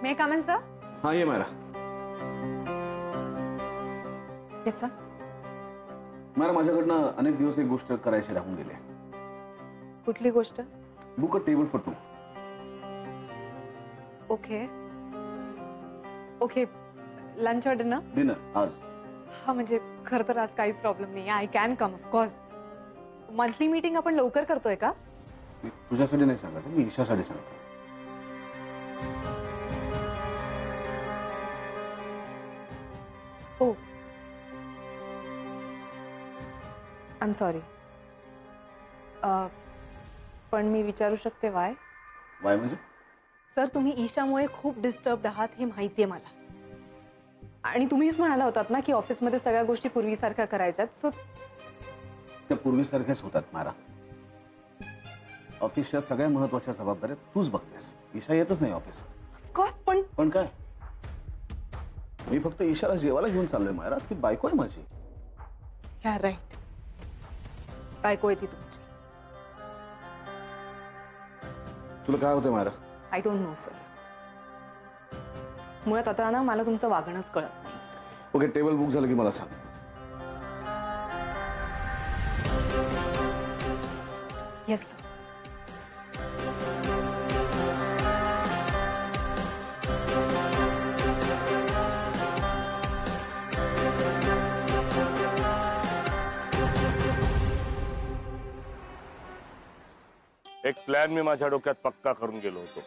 May I come in, sir? हाँ ये मेरा Yes, sir. मेरा माझ्याकडनं अनेक दिवस एक गोष्ट करायची राहून गेली. कुठली गोष्ट? Book a table for 2. Okay okay lunch और डिनर? डिनर आज. हा म्हणजे खरं तर आज काहीच प्रॉब्लेम नाही. I can come of course. Monthly meeting आपण लवकर करतोय का? मी तुझ्यासाठी नाही सांगत, मी ईशासाठी सांगतो. हो. I am sorry. पण मी विचारू शकते वाय? वाय म्हणजे? सर तुम्ही ईशामुळे खूप डिस्टर्ब्ड आहात हे माहितीये मला. आणि तुम्हीच म्हणाला होतात ना की ऑफिसमध्ये सगळ्या गोष्टी पूर्वीसारख्या करायच्यात. सो त्या पूर्वीसारख्याच होतात मारा. ऑफिसच्या सगळ्या महत्त्वाच्या जबाबदाऱ्या तूच बघतेस. ईशा येतच नाही ऑफिस. ऑफकोर्स. पण काय? मी फक्त ईशाला जेवायला घेऊन चाललोय मायरा. ती बायको आहे माझी. या राईट. बायको आहे ती तुमची. तुला काय होतंय Myra? I don't know sir. मुळात आता ना मला तुमचं वागणंच कळत नाही. ओके टेबल बुक झालं की मला सांग. Yes sir. एक प्लॅन मी माझ्या डोक्यात पक्का करून गेलो होतो.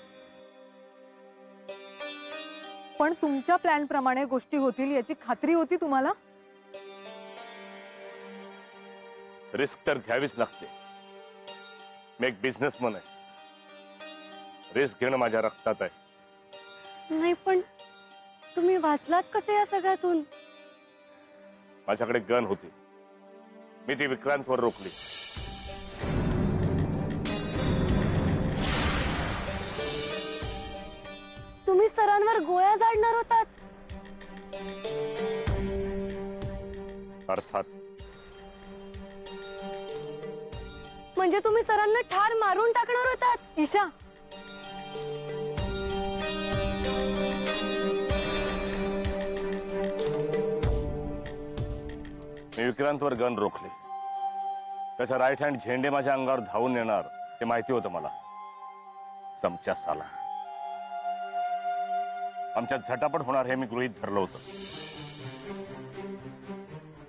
पण तुमच्या प्लॅन प्रमाणे गोष्टी होतील याची खात्री होती तुम्हाला? रिस्क तर घ्यावीच लागते. मी एक बिझनेसमन आहे. रिस्क घेणं माझ्या रक्तात आहे. नाही पण तुम्ही वाचलात कसे या सगळ्यातून? माझ्याकडे गन होती. मी ती विक्रांतवर रोखली. तुम्ही सरांवर गोळ्या झाडणार होतात? अर्थात. म्हणजे तुम्ही सरांना ठार मारून टाकणार होतात? ईशा मी विक्रांतवर गन रोखली. त्याचा राईट हँड झेंडे माझ्या अंगावर धावून येणार हे माहिती होतं मला. समच्या साला आमच्यात झटापट होणार हे मी गृहीत धरलं होतं.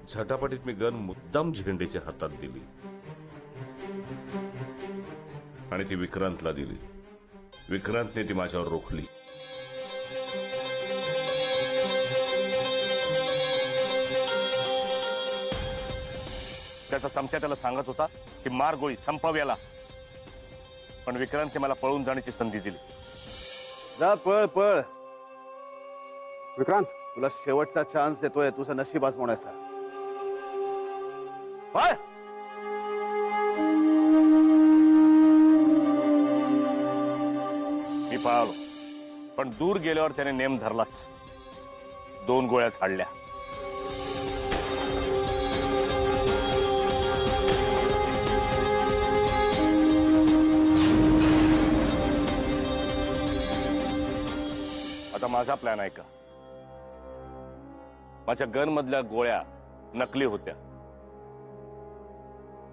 झटापटीत मी गन मुद्दाम झेंडेच्या हातात दिली आणि ती विक्रांतला दिली. विक्रांतने ती माझ्यावर रोखली. त्याचा चमचा त्याला सांगत होता की मार गोळी संपव याला. पण विक्रांतने मला पळून जाण्याची संधी दिली. जा पळ पळ. विक्रांत तुला शेवटचा चान्स देतोय. तुझं नशीब आजमावण्याचा. पळ. मी पळालो पण दूर गेल्यावर त्याने नेम धरलाच. 2 गोळ्या झाडल्या. आता माझा प्लॅन आहे का? माझ्या गन मधल्या गोळ्या नकली होत्या.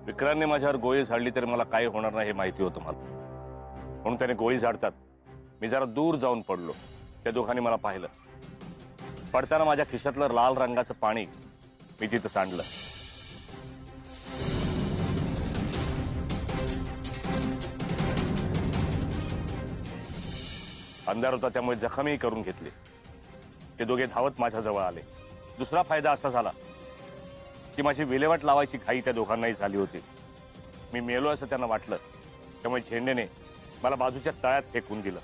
विक्रांतने माझ्यावर गोळी झाडली तरी मला काही होणार नाही हे माहिती होतं मला. म्हणून त्याने गोळी झाडतात मी जरा दूर जाऊन पडलो. त्या दोघांनी मला पाहिलं. पडताना माझ्या खिशातलं लाल रंगाचं पाणी मी तिथं सांडलं. अंधार होता त्यामुळे जखमही करून घेतली. ते दोघे धावत माझ्या जवळ आले. दुसरा फायदा असा झाला की माझी विल्हेवाट लावायची घाई त्या दोघांनाही झाली होती. मी मेलो असं त्यांना वाटलं. त्यामुळे झेंडेने मला बाजूच्या तळ्यात फेकून दिलं.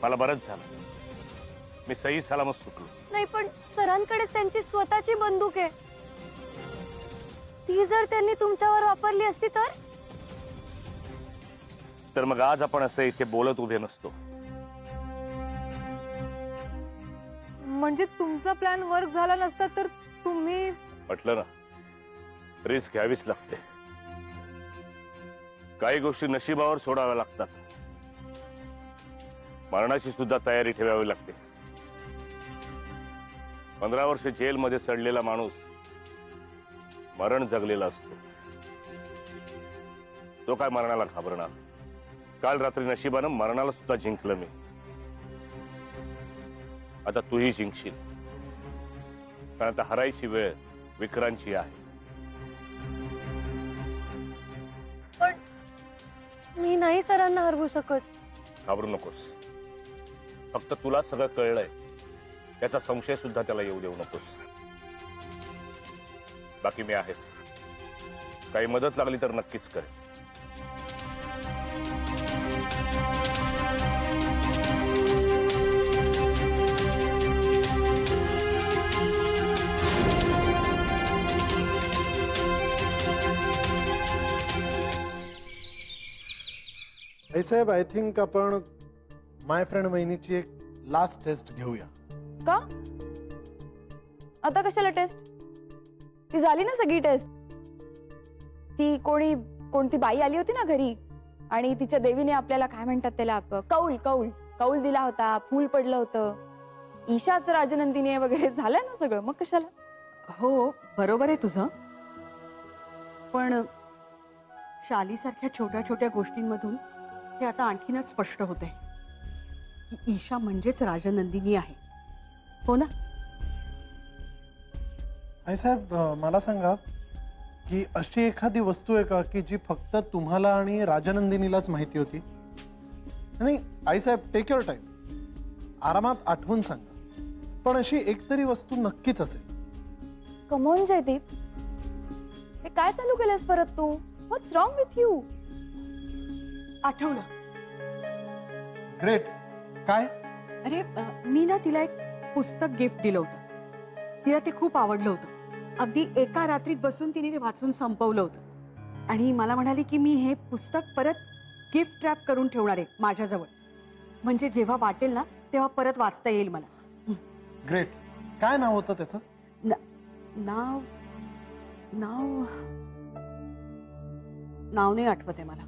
मला बरंच झालं. मी सही सलामत सुटलो. नाही पण सरांकडे त्यांची स्वतःची बंदूक आहे. ती जर त्यांनी तुमच्यावर वापरली असती तर मग आज आपण असं इथे बोलत उभे नसतो. म्हणजे तुमचा प्लॅन वर्क झाला नसता तर तुम्ही? म्हटलं ना रिस्क घ्यावीच लागते. काही गोष्टी नशिबावर सोडाव्या लागतात. मरणाची सुद्धा तयारी ठेवावी लागते. 15 वर्ष जेलमध्ये सडलेला माणूस मरण जगलेला असतो. तो काय मरणाला घाबरणार? काल रात्री नशिबानं मरणाला सुद्धा जिंकलं मी. आता तूही जिंकशील, कारण आता हरायची वेळ विक्रांतची आहे. पण मी नाही सरांना हरवू शकत. घाबरू नकोस. फक्त तुला सगळं कळलंय त्याचा संशय सुद्धा त्याला येऊ देऊ नकोस. बाकी मी आहेच. काही मदत लागली तर नक्कीच कर. साहेब, आय थिंक आपण माय फ्रेंड वहिनीची एक लास्ट टेस्ट घेऊया. का आता कशाला टेस्ट? ती झाली ना सगळी टेस्ट. ती कोणती बाई आली होती ना घरी आणि तिच्या देवीने आपल्याला काय म्हणतात त्याला कौल कौल कौल दिला होता, फूल पडलं होतं, ईशाच राजनंदिनी वगैरे झालं ना सगळं. मग कशाला? हो बरोबर आहे तुझं, पण शालीसारख्या छोट्या छोट्या गोष्टींमधून हे आता आणखीनच स्पष्ट होत आहे की ईशा म्हणजेच राजनंदिनी आहे. हो ना? आई साहेब, मला सांगा की अशी एखादी वस्तू आहे का की जी फक्त तुम्हाला आणि राजनंदिनीलाच माहिती होती? नाही आई साहेब, टेक युअर टाइम, आरामात आठवून सांगा, पण अशी एकतरी वस्तू नक्कीच असेल. कमॉन जयदीप, हे काय चालू केलंस परत तू? व्हॉट्स रॉंग विथ यू? आठवलं. ग्रेट. काय? अरे मी ना तिला एक पुस्तक गिफ्ट दिलं होतं. तिला ते खूप आवडलं होतं. अगदी एका रात्रीत बसून तिने ते वाचून संपवलं होतं आणि मला म्हणाली की मी हे पुस्तक परत गिफ्ट रॅप करून ठेवणार आहे माझ्याजवळ, म्हणजे जेव्हा वाटेल ना तेव्हा परत वाचता येईल मला. ग्रेट. काय नाव होतं त्याचं? नाव नाव नाव नाही आठवत आहे मला.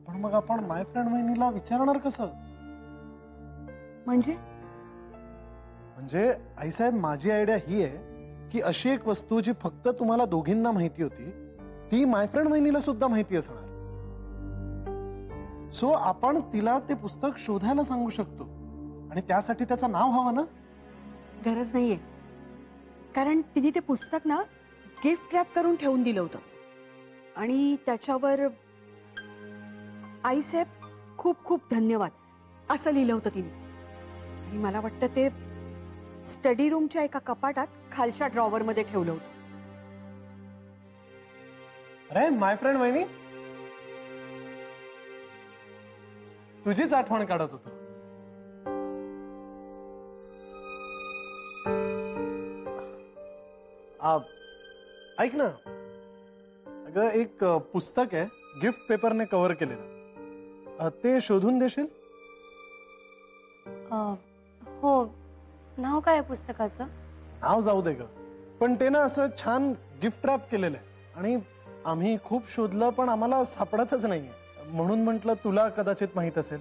पण मग आपण माय फ्रेंड वहिनीला विचारणार कसं? म्हणजे आईसाहेब, माझी आयडिया ही आहे की अशी एक वस्तू जी फक्त तुम्हाला दोघींना माहिती होती ती माय फ्रेंड वहिनीला सुद्धा माहिती असणार. सो आपण तिला ते पुस्तक शोधायला सांगू शकतो आणि त्यासाठी त्याचं नाव हवं ना? गरज नाहीये, कारण तिने ते पुस्तक ना गिफ्ट रॅप करून ठेवून दिलं होतं आणि त्याच्यावर आईसाहेब खूप खूप धन्यवाद असं लिहिलं होतं तिने. आणि मला वाटतं ते स्टडी रूमच्या एका कपाटात खालच्या ड्रॉवर मध्ये ठेवलं होतं. अरे माय फ्रेंड वहिनी, तुझीच आठवण काढत होतो. ऐक ना, अगं एक पुस्तक आहे गिफ्ट पेपरने कव्हर केलेलं, ते शोधून देशील? हो. नाव काय आहे पुस्तकाचं? नाव जाऊ दे ग, पण ते ना असं छान गिफ्ट रॅप केलेलं आहे आणि आम्ही खूप शोधलं पण आम्हाला सापडतच नाहीये, म्हणून म्हटलं तुला कदाचित माहित असेल.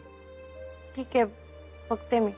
ठीक आहे, बघते मी.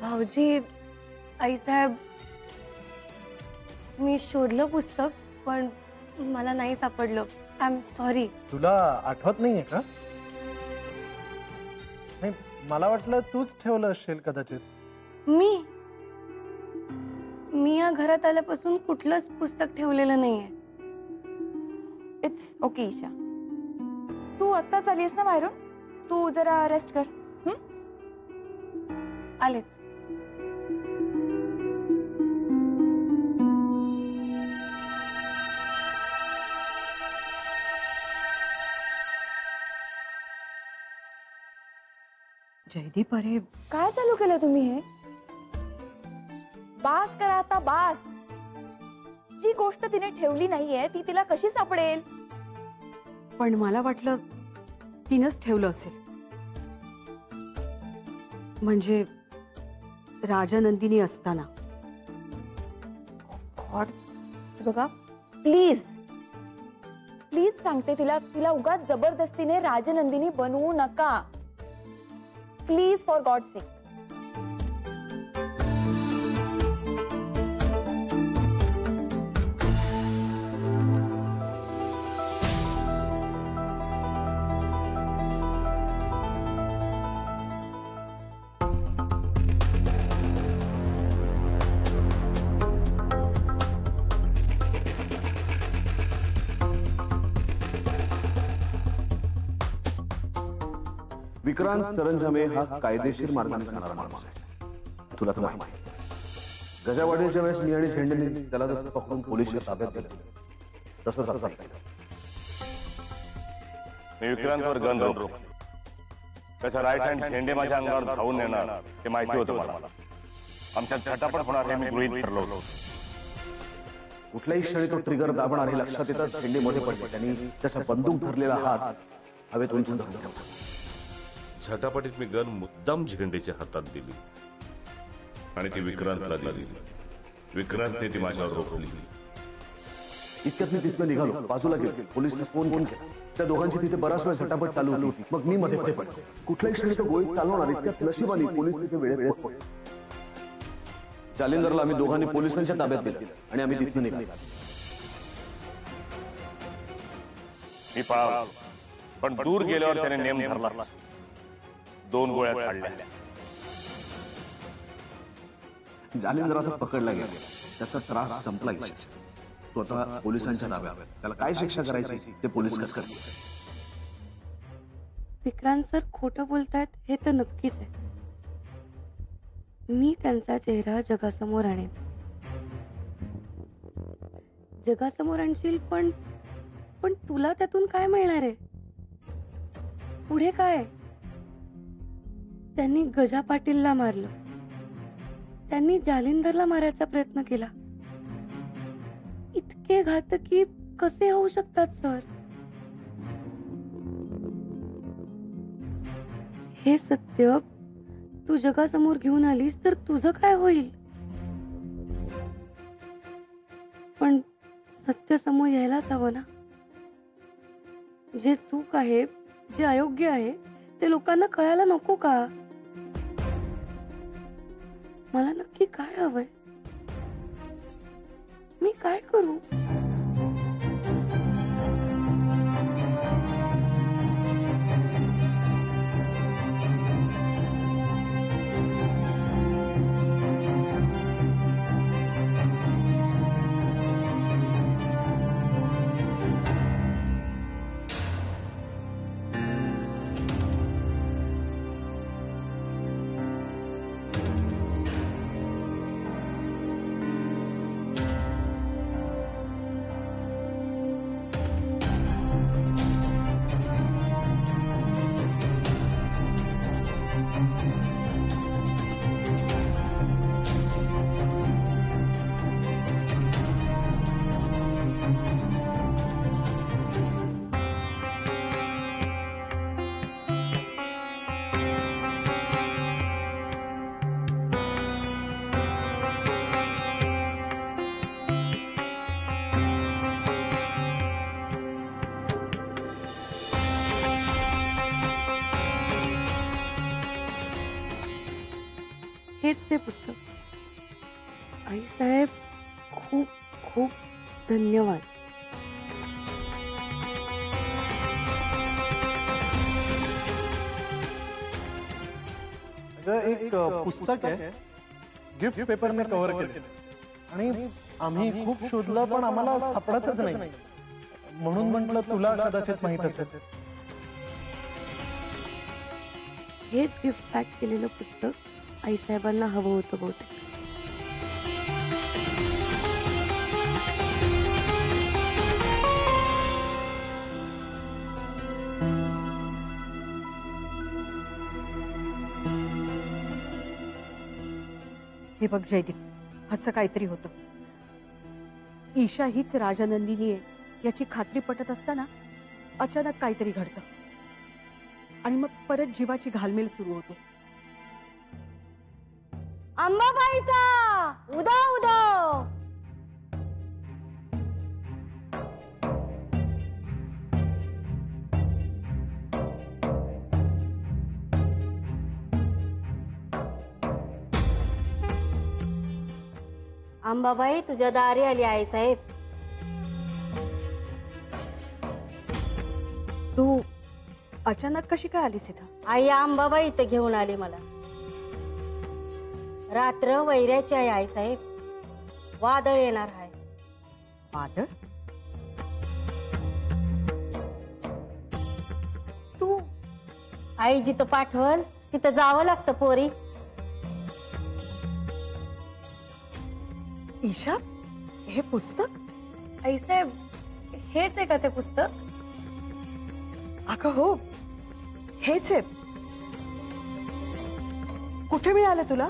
भाऊजी, आईसाहेब, मी शोधलं पुस्तक पण मला नाही सापडलं. I am sorry. तुला आठवत नाहीये का? नाही, मला वाटलं तूच ठेवलं असेल कदाचित. मी या घरात आल्यापासून कुठलंच पुस्तक ठेवलेलं नाहीये. It's okay Isha. तू आत्ताच आलीस ना बाहेरून? तू जरा रेस्ट कर. आलेच. जयदीप, अरे काय चालू केलं तुम्ही हे? बास करा आता, बास. जी गोष्ट तिने ठेवली नाहीये ती तिला कशी सापडेल? पण मला वाटलं तिनंच ठेवलं असेल. म्हणजे राजानंदिनी असताना. गॉड, बघा प्लीज प्लीज सांगते तिला उगाच जबरदस्तीने राजनंदिनी बनवू नका. Please, for God sake. Vikrant Saranjame हा कायदेशीर मार्गाने जाणारा माणूस आहे. तुला तर माहिती आहे. गजावाडीच्या वेळेस मी आणि झेंडेने त्याला जसं पकडून पोलिसच्या ताब्यात दिलं तसंच आता मी विक्रांतवर गन रोखलो. त्याचा राईट हँड झेंडे माझ्या अंगावर धावून येणार हे माहिती होतं मला. आमच्यात झटापट होणार हे मी गृहीत ठरलो होतो. कुठल्याही क्षणी तो ट्रिगर दाबणार हे लक्षात येतात झेंडे मध्ये पडले. त्यांनी त्याचा बंदूक धरलेला हात हवेत उंच धरून ठेवला. झटापटीत मी गन मुद्दाम झेंडेच्या हातात दिली आणि ती विक्रांतला दिली. विक्रांतने ती माझ्यावर रोखली. इतक्यात मी तिथनं निघालो. बाजूला गेलो. पोलिसने फोन केला. त्या दोघांची तिथे बराच वेळ झटापट चालू होती. मग मी मध्ये पडलो. कुठल्याही क्षणी तो गोळी चालवणार इतक्यात नशिबाने पोलीस तिथे वेळेत पोहोचले. जालिंदरला आम्ही दोघांनी पोलिसांच्या ताब्यात दिलं आणि आम्ही तिथून निघालो. मी पळालो, पण दूर गेल्यावर त्याने नेम धरला. 2 गोळ्या काढल्या. जालिंदर आता पकडला गेला. त्याचा त्रास संपला गेला. तो आता पोलिसांच्या ताब्यात. त्याला काय शिक्षा करायची ते पोलीस कसं करतील. विक्रांत सर खोटं बोलतायत हे तर नक्कीच आहे. मी त्यांचा चेहरा जगासमोर आणेन. जगासमोर आणशील, पण तुला त्यातून काय मिळणार आहे? पुढे काय? त्यांनी गजा पाटीलला मारलं. त्यांनी जालिंदरला मारायचा प्रयत्न केला. इतके घातकी कसे होऊ शकतात सर? हे सत्य तू जगासमोर घेऊन आलीस तर तुझं काय होईल? पण सत्य समोर यायलाच हवं ना. जे चूक आहे, जे अयोग्य आहे ते लोकांना कळायला नको का? मला नक्की काय हवंय? मी काय करू? हेच ते पुस्तक. आई साहेब, खूप खूप धन्यवाद. अगं एक पुस्तक आहे, गिफ्ट पेपरने कव्हर केले आणि आम्ही खूप शोधलं पण आम्हाला सापडतच नाही, म्हणून म्हटलं तुला कदाचित माहित असेल. हेच गिफ्ट पॅक केलेलं पुस्तक आईसाहेबांना हवं होतं बहुतेक. हे बघ जयदीप, असं काहीतरी होतं. ईशा हीच राजनंदिनी आहे याची खात्री पटत असताना अचानक काहीतरी घडतं आणि मग परत जीवाची घालमेल सुरू होते. अंबाबाईचा उदो उदो. अंबाबाई तुझ्या दारी आली आहे साहेब. तू अचानक कशी काय आलीस इथं? आई अंबाबाई इथं घेऊन आली मला. रात्र वैऱ्याची आहे आई साहेब. वादळ येणार आहे. वादळ? तू आई जिथं पाठवल तिथं जावं लागतं पोरी. ईशा, हे पुस्तक? आईसाहेब हेच आहे का ते पुस्तक? अगं हो, हेच आहे. कुठे मिळालं तुला?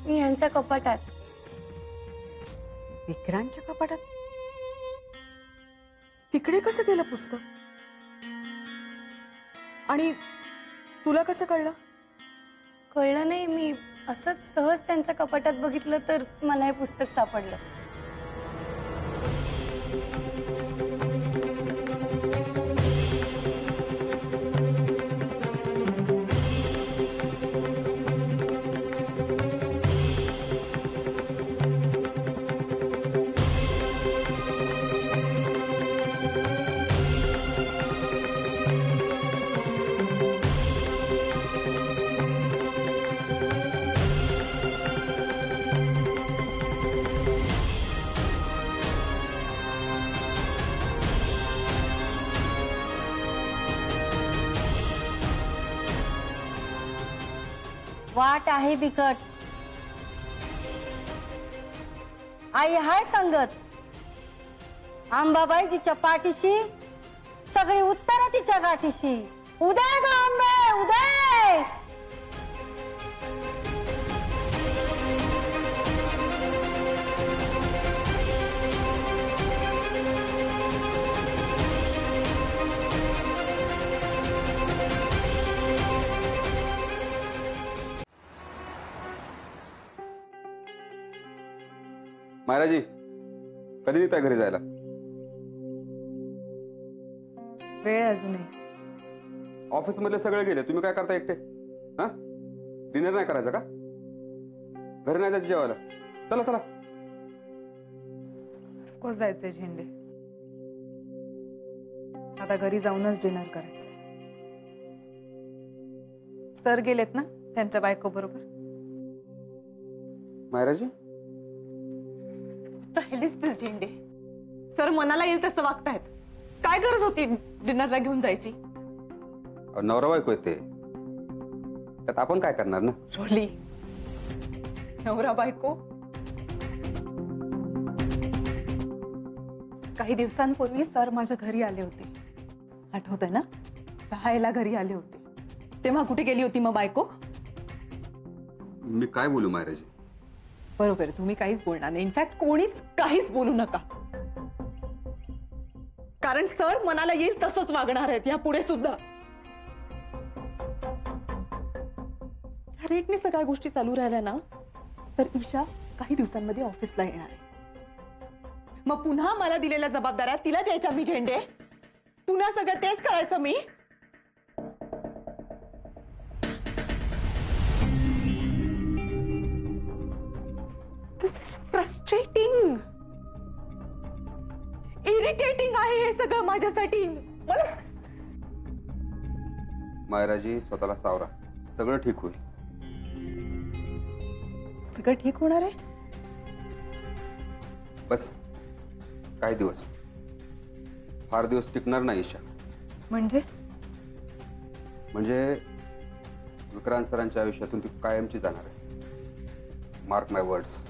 मी यांच्या कपाटात. विक्रांतच्या कपाटात? तिकडे कसं गेलं पुस्तक? आणि तुला कसं कळलं? कळलं नाही, मी असंच सहज त्यांच्या कपाटात बघितलं तर मला हे पुस्तक सापडलं. वाट आहे बिकट. आई हाय संगत. अंबाबाईजीच्या पाठीशी सगळी उत्तर तिच्या गाठीशी. उदय ग अंबे उदय. मायराजी कधी निघताय घरी जायला? वेळ अजूनही. ऑफिस मधले सगळे गेले, तुम्ही काय करता एकटे? हा, डिनर नाही करायचं का? घरी नाही जायचं जेवायला? चला चला. ऑफकोर्स जायचंय झेंडे. आता घरी जाऊनच डिनर करायचंय. सर गेलेत ना त्यांच्या बायको बरोबर. मायराजी हेलीच झेंडे. सर मनाला येईल तसं वागतायत. काय गरज होती डिनरला घेऊन जायची? नवरा बायको येते, त्यात आपण काय करणार ना? रोली, नवरा बायको? काही दिवसांपूर्वी सर माझ्या घरी आले होते, आठवतंय ना? राहायला घरी आले होते. तेव्हा कुठे गेली होती मग बायको? मी काय बोलू मायराजी? बरोबर, तुम्ही काहीच बोलणार नाही. इनफॅक्ट कोणीच काहीच बोलू नका, कारण सर मनाला येईल तसंच वागणार आहेत या पुढे सुद्धा. रेटने सगळ्या गोष्टी चालू राहिल्या ना तर ईशा काही दिवसांमध्ये ऑफिसला येणार आहे. मग पुन्हा मला दिलेल्या जबाबदाऱ्या तिला द्यायच्या मी झेंडे? पुन्हा सगळं तेच करायचं मी? This is frustrating. इरिटेटिंग आहे हे सगळं माझ्यासाठी. मायराजी स्वतःला सावरा, सगळं ठीक होईल. सगळं ठीक होणार आहे? बस काही दिवस, फार दिवस टिकणार नाही ईशा. म्हणजे विक्रांत सरांच्या आयुष्यातून ती कायमची जाणार आहे. मार्क माय वर्ड्स.